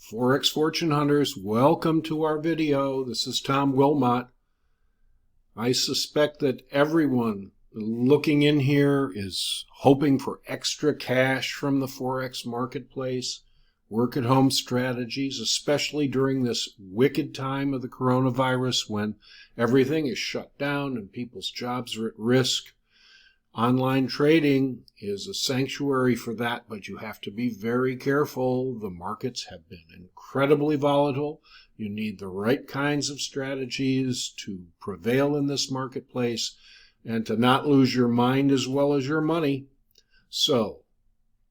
Forex Fortune Hunters, welcome to our video. This is Tom Wilmot. I suspect that everyone looking in here is hoping for extra cash from the Forex marketplace, work-at-home strategies, especially during this wicked time of the coronavirus when everything is shut down and people's jobs are at risk. Online trading is a sanctuary for that, but you have to be very careful. The markets have been incredibly volatile. You need the right kinds of strategies to prevail in this marketplace and to not lose your mind as well as your money. So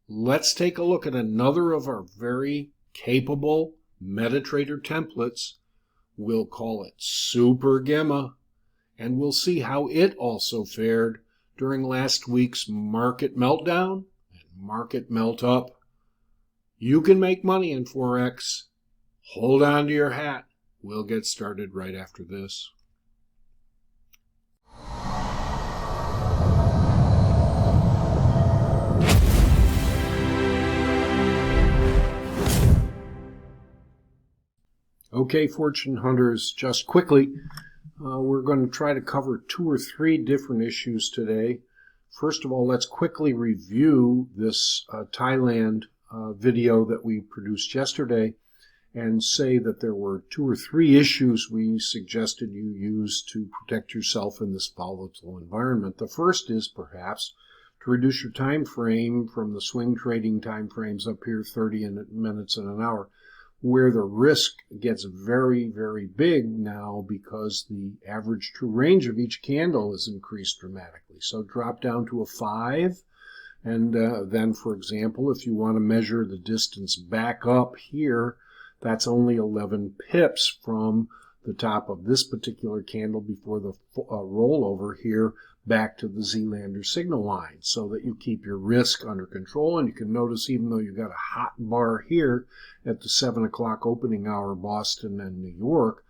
let's take a look at another of our very capable Metatrader templates. We'll call it Supergamma, and we'll see how it also fared during last week's market meltdown and market melt up. You can make money in Forex. Hold on to your hat. We'll get started right after this. Okay, Fortune Hunters, just quickly, we're going to try to cover 2 or 3 different issues today. First of all, let's quickly review this Thailand video that we produced yesterday and say that there were 2 or 3 issues we suggested you use to protect yourself in this volatile environment. The first is perhaps to reduce your time frame from the swing trading time frames up here, 30 minutes and an hour, where the risk gets very, very big now because the average true range of each candle is increased dramatically. So drop down to a 5, and then, for example, if you want to measure the distance back up here, that's only 11 pips from the top of this particular candle before the rollover here back to the Zeelander signal line, so that you keep your risk under control. And you can notice, even though you've got a hot bar here at the 7 o'clock opening hour Boston and New York,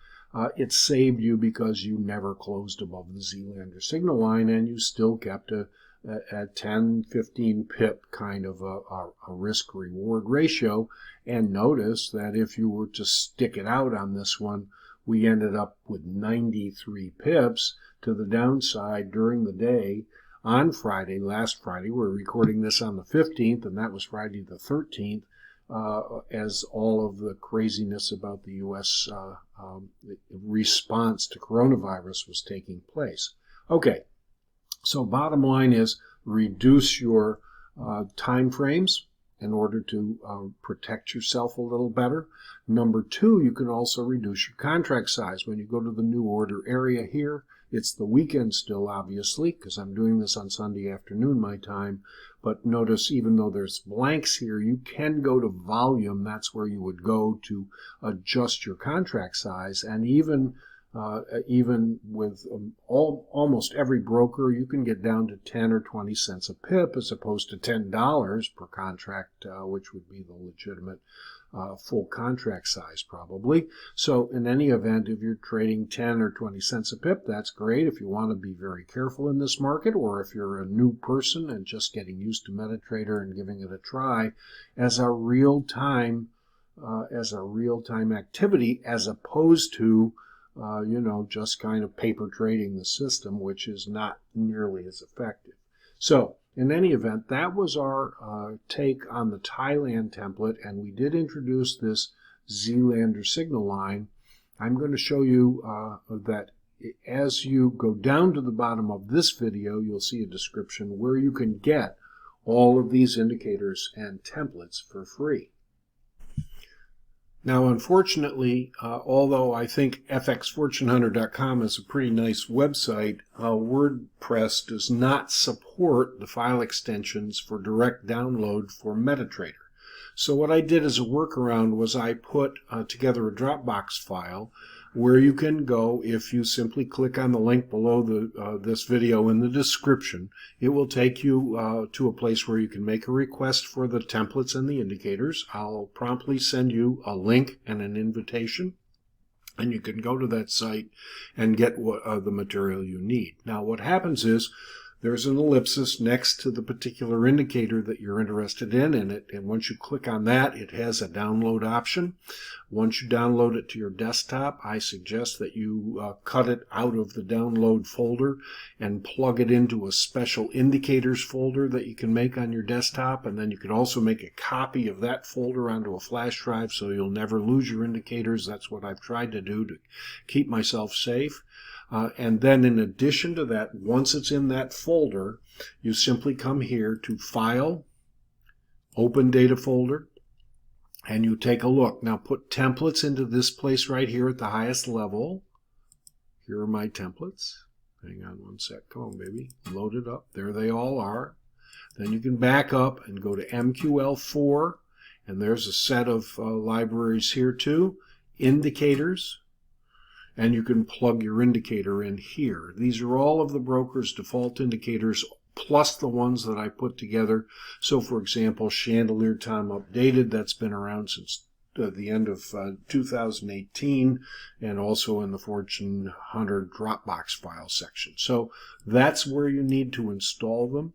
it saved you because you never closed above the Zeelander signal line, and you still kept a 10-15 pip kind of a risk-reward ratio. And notice that if you were to stick it out on this one, we ended up with 93 pips to the downside during the day on Friday, last Friday. We're recording this on the 15th, and that was Friday the 13th, as all of the craziness about the U.S. Response to coronavirus was taking place. Okay, so bottom line is reduce your time frames in order to protect yourself a little better. Number 2, you can also reduce your contract size. When you go to the new order area here, it's the weekend still, obviously, because I'm doing this on Sunday afternoon my time. But notice, even though there's blanks here, you can go to volume. That's where you would go to adjust your contract size. And even with almost every broker, you can get down to 10 or 20 cents a pip as opposed to $10 per contract, which would be the legitimate full contract size probably. So in any event, if you're trading 10 or 20 cents a pip, that's great if you want to be very careful in this market, or if you're a new person and just getting used to Metatrader and giving it a try as a real-time activity, as opposed to just kind of paper trading the system, which is not nearly as effective. So in any event, that was our take on the Thailand template, and we did introduce this Zeelander signal line. I'm going to show you that as you go down to the bottom of this video, you'll see a description where you can get all of these indicators and templates for free. Now, unfortunately, although I think fxfortunehunter.com is a pretty nice website, WordPress does not support the file extensions for direct download for Metatrader. So what I did as a workaround was I put together a Dropbox file where you can go. If you simply click on the link below this video in the description, it will take you to a place where you can make a request for the templates and the indicators. I'll promptly send you a link and an invitation, and you can go to that site and get the material you need. Now what happens is there's an ellipsis next to the particular indicator that you're interested in, and once you click on that, it has a download option. Once you download it to your desktop, I suggest that you cut it out of the download folder and plug it into a special indicators folder that you can make on your desktop, and then you could also make a copy of that folder onto a flash drive so you'll never lose your indicators. That's what I've tried to do to keep myself safe. And then in addition to that, once it's in that folder, you simply come here to File, Open Data Folder, and you take a look. Now put templates into this place right here at the highest level. Here are my templates. Hang on one sec. Come on, baby. Load it up. There they all are. Then you can back up and go to MQL4, and there's a set of libraries here too. Indicators. And you can plug your indicator in here. These are all of the broker's default indicators plus the ones that I put together. So for example, Chandelier Time Updated, that's been around since the end of 2018, and also in the Fortune 100 Dropbox file section. So that's where you need to install them.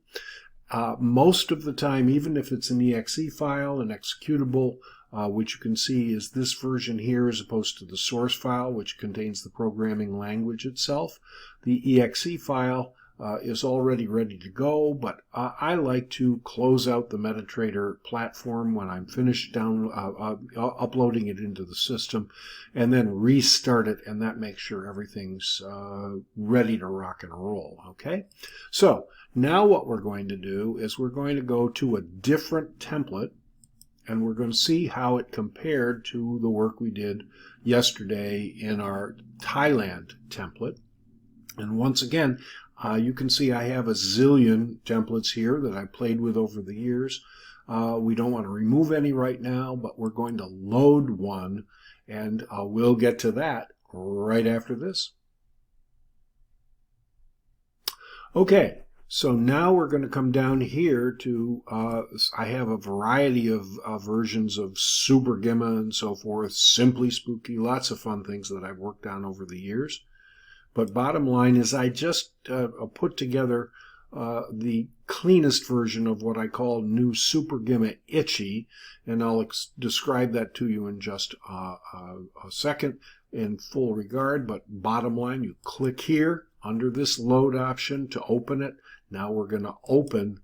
Most of the time, even if it's an exe file, an executable, which you can see is this version here as opposed to the source file, which contains the programming language itself. The exe file is already ready to go, but I like to close out the Metatrader platform when I'm finished uploading it into the system, and then restart it, and that makes sure everything's ready to rock and roll. Okay, so now what we're going to do is we're going to go to a different template, and we're going to see how it compared to the work we did yesterday in our Thailand template. And once again, you can see I have a zillion templates here that I played with over the years. We don't want to remove any right now, but we're going to load one, and we'll get to that right after this. Okay. So now we're going to come down here to, I have a variety of versions of Supergamma and so forth, Simply Spooky, lots of fun things that I've worked on over the years. But bottom line is I just put together the cleanest version of what I call new Supergamma Itchy, and I'll describe that to you in just a second in full regard. But bottom line, you click here under this load option to open it. Now we're going to open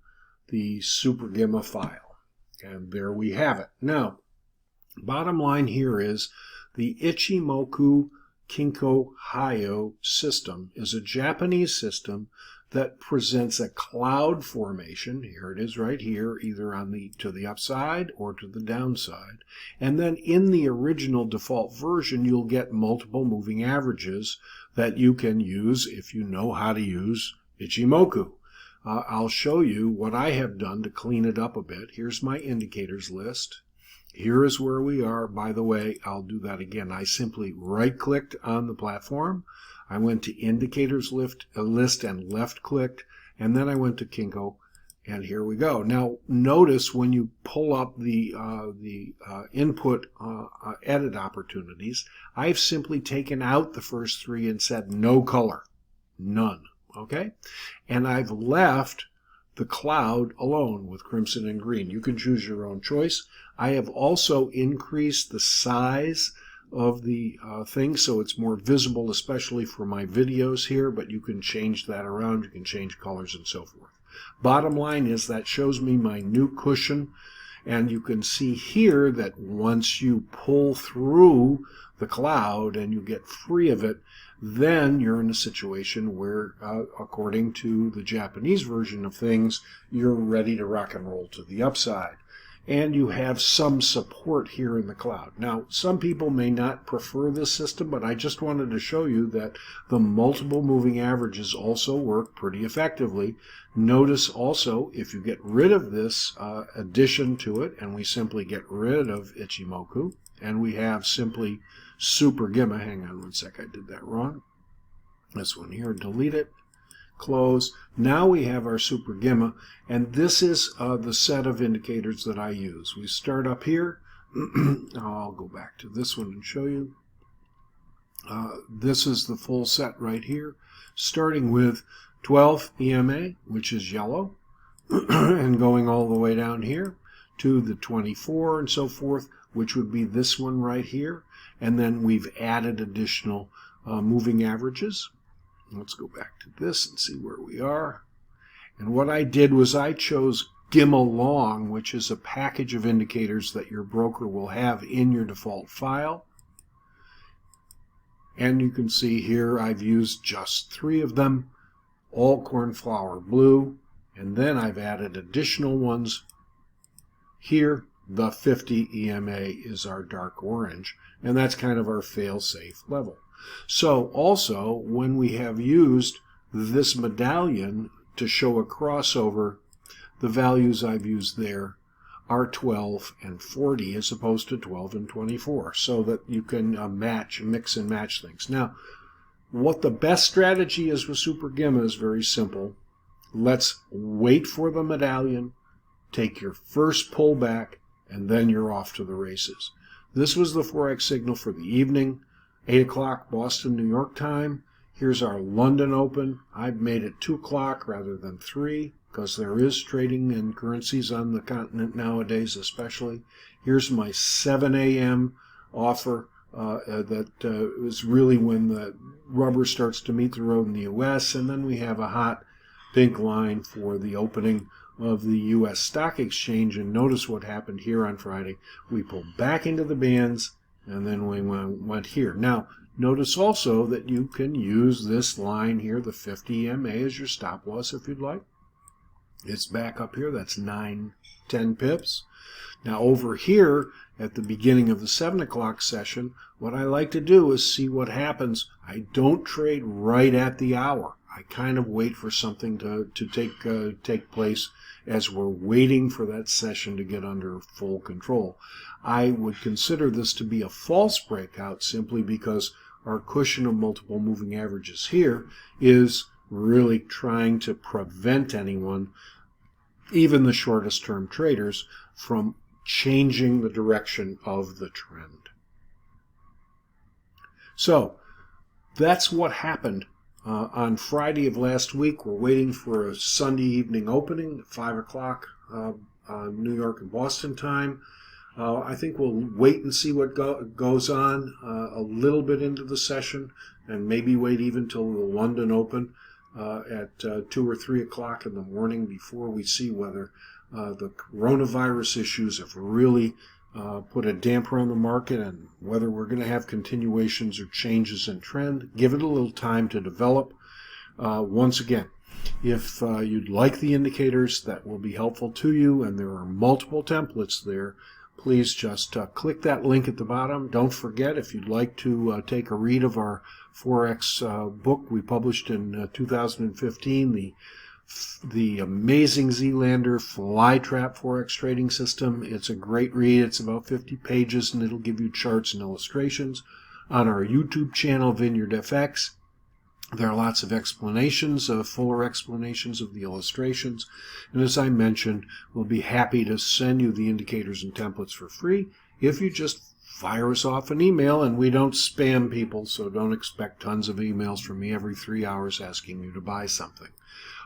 the Supergamma file, and there we have it. Now, bottom line here is the Itchimoku Cloud system is a Japanese system that presents a cloud formation. Here it is right here, either on to the upside or to the downside. And then in the original default version, you'll get multiple moving averages that you can use if you know how to use Itchimoku. I'll show you what I have done to clean it up a bit. Here's my indicators list. Here is where we are. By the way, I'll do that again. I simply right-clicked on the platform. I went to indicators list and left-clicked, and then I went to Kinko, and here we go. Now, notice when you pull up the input edit opportunities, I've simply taken out the first three and said no color, none. Okay, and I've left the cloud alone with crimson and green. You can choose your own choice. I have also increased the size of the thing so it's more visible, especially for my videos here, but you can change that around. You can change colors and so forth. Bottom line is that shows me my new cushion, and you can see here that once you pull through the cloud and you get free of it, then you're in a situation where, according to the Japanese version of things, you're ready to rock and roll to the upside. And you have some support here in the cloud. Now, some people may not prefer this system, but I just wanted to show you that the multiple moving averages also work pretty effectively. Notice also, if you get rid of this addition to it, and we simply get rid of Itchimoku, and we have simply Supergamma. Hang on one sec, I did that wrong. This one here, delete it, close. Now we have our Supergamma, and this is the set of indicators that I use. We start up here. I'll go back to this one and show you. This is the full set right here, starting with 12 EMA, which is yellow, and going all the way down here to the 24 and so forth, which would be this one right here. And then we've added additional moving averages. Let's go back to this and see where we are. And what I did was I chose GMMA Long, which is a package of indicators that your broker will have in your default file. And you can see here I've used just 3 of them, all cornflower blue, and then I've added additional ones. Here, the 50 EMA is our dark orange, and that's kind of our fail-safe level. So also, when we have used this medallion to show a crossover, the values I've used there are 12 and 40 as opposed to 12 and 24, so that you can mix and match things. Now, what the best strategy is with Supergamma is very simple. Let's wait for the medallion, take your first pullback, and then you're off to the races. This was the Forex signal for the evening, 8 o'clock Boston, New York time. Here's our London open. I've made it 2 o'clock rather than 3 because there is trading in currencies on the continent nowadays especially. Here's my 7 a.m. offer that is really when the rubber starts to meet the road in the U.S. And then we have a hot pink line for the opening of the U.S. Stock Exchange. And notice what happened here on Friday. We pulled back into the bands and then we went here. Now, notice also that you can use this line here, the 50 EMA, as your stop loss if you'd like. It's back up here. That's 9-10 pips. Now over here at the beginning of the 7 o'clock session, what I like to do is see what happens. I don't trade right at the hour. I kind of wait for something to take place as we're waiting for that session to get under full control. I would consider this to be a false breakout simply because our cushion of multiple moving averages here is really trying to prevent anyone, even the shortest term traders, from changing the direction of the trend. So that's what happened on Friday of last week. We're waiting for a Sunday evening opening at 5 o'clock New York and Boston time. I think we'll wait and see what goes on a little bit into the session, and maybe wait even till the London Open at 2 or 3 o'clock in the morning before we see whether the coronavirus issues have really put a damper on the market and whether we're going to have continuations or changes in trend. Give it a little time to develop. Once again, if you'd like the indicators that will be helpful to you, and there are multiple templates there, please just click that link at the bottom. Don't forget, if you'd like to take a read of our Forex book we published in 2015, the amazing Zeelander Flytrap Forex trading system. It's a great read. It's about 50 pages, and it'll give you charts and illustrations. On our YouTube channel, Vineyard FX, there are lots of explanations, fuller explanations of the illustrations. And as I mentioned, we'll be happy to send you the indicators and templates for free if you just fire us off an email. And we don't spam people, so don't expect tons of emails from me every 3 hours asking you to buy something.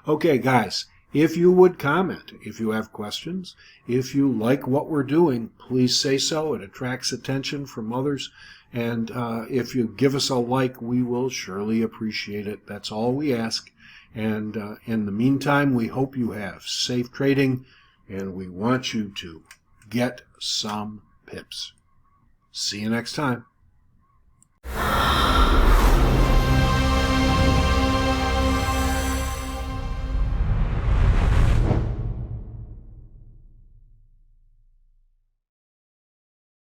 Okay, guys, if you would comment, if you have questions, if you like what we're doing, please say so. It attracts attention from others. And if you give us a like, we will surely appreciate it. That's all we ask. And in the meantime, we hope you have safe trading, and we want you to get some pips. See you next time.